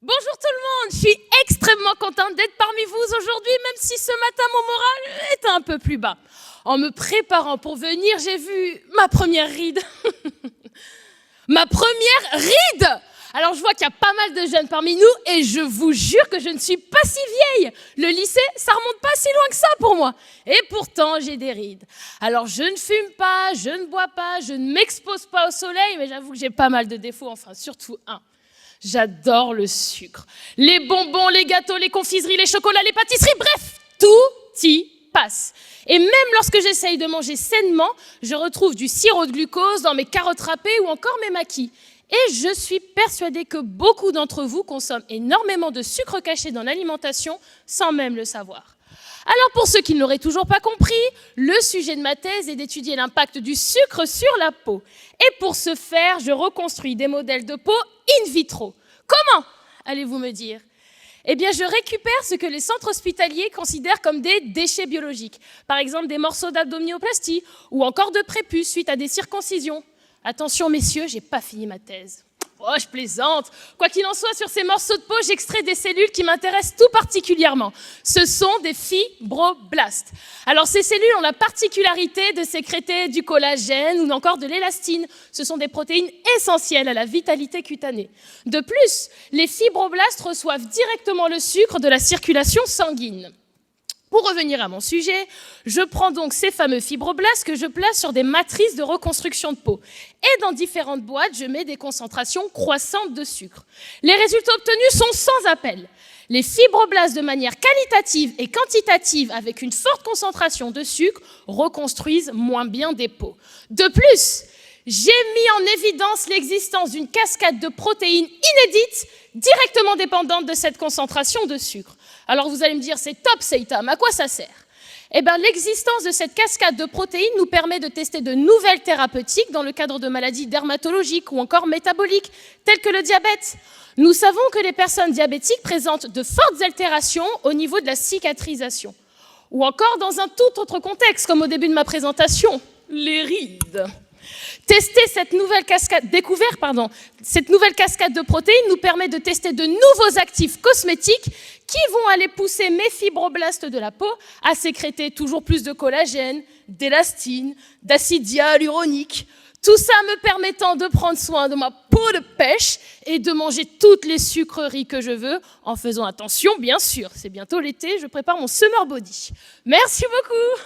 Bonjour tout le monde, je suis extrêmement contente d'être parmi vous aujourd'hui, même si ce matin mon moral est un peu plus bas. En me préparant pour venir, j'ai vu ma première ride. Ma première ride! Alors je vois qu'il y a pas mal de jeunes parmi nous et je vous jure que je ne suis pas si vieille. Le lycée, ça remonte pas si loin que ça pour moi. Et pourtant, j'ai des rides. Alors je ne fume pas, je ne bois pas, je ne m'expose pas au soleil, mais j'avoue que j'ai pas mal de défauts, enfin surtout un. J'adore le sucre. Les bonbons, les gâteaux, les confiseries, les chocolats, les pâtisseries, bref, tout y passe. Et même lorsque j'essaye de manger sainement, je retrouve du sirop de glucose dans mes carottes râpées ou encore mes maquis. Et je suis persuadée que beaucoup d'entre vous consomment énormément de sucre caché dans l'alimentation sans même le savoir. Alors pour ceux qui ne l'auraient toujours pas compris, le sujet de ma thèse est d'étudier l'impact du sucre sur la peau. Et pour ce faire, je reconstruis des modèles de peau in vitro. Comment, allez-vous me dire? Eh bien, je récupère ce que les centres hospitaliers considèrent comme des déchets biologiques. Par exemple, des morceaux d'abdominoplastie ou encore de prépuce suite à des circoncisions. Attention, messieurs, j'ai pas fini ma thèse. Oh, je plaisante. Quoi qu'il en soit, sur ces morceaux de peau, j'extrais des cellules qui m'intéressent tout particulièrement. Ce sont des fibroblastes. Alors, ces cellules ont la particularité de sécréter du collagène ou encore de l'élastine. Ce sont des protéines essentielles à la vitalité cutanée. De plus, les fibroblastes reçoivent directement le sucre de la circulation sanguine. Pour revenir à mon sujet, je prends donc ces fameux fibroblastes que je place sur des matrices de reconstruction de peau. Et dans différentes boîtes, je mets des concentrations croissantes de sucre. Les résultats obtenus sont sans appel. Les fibroblastes, de manière qualitative et quantitative, avec une forte concentration de sucre, reconstruisent moins bien des peaux. De plus, j'ai mis en évidence l'existence d'une cascade de protéines inédites, directement dépendantes de cette concentration de sucre. Alors vous allez me dire, c'est top, Seitam, à quoi ça sert? Eh bien, l'existence de cette cascade de protéines nous permet de tester de nouvelles thérapeutiques dans le cadre de maladies dermatologiques ou encore métaboliques, telles que le diabète. Nous savons que les personnes diabétiques présentent de fortes altérations au niveau de la cicatrisation. Ou encore dans un tout autre contexte, comme au début de ma présentation, les rides. Tester cette nouvelle cascade de protéines nous permet de tester de nouveaux actifs cosmétiques qui vont aller pousser mes fibroblastes de la peau à sécréter toujours plus de collagène, d'élastine, d'acide hyaluronique. Tout ça me permettant de prendre soin de ma peau de pêche et de manger toutes les sucreries que je veux, en faisant attention, bien sûr. C'est bientôt l'été, je prépare mon summer body. Merci beaucoup.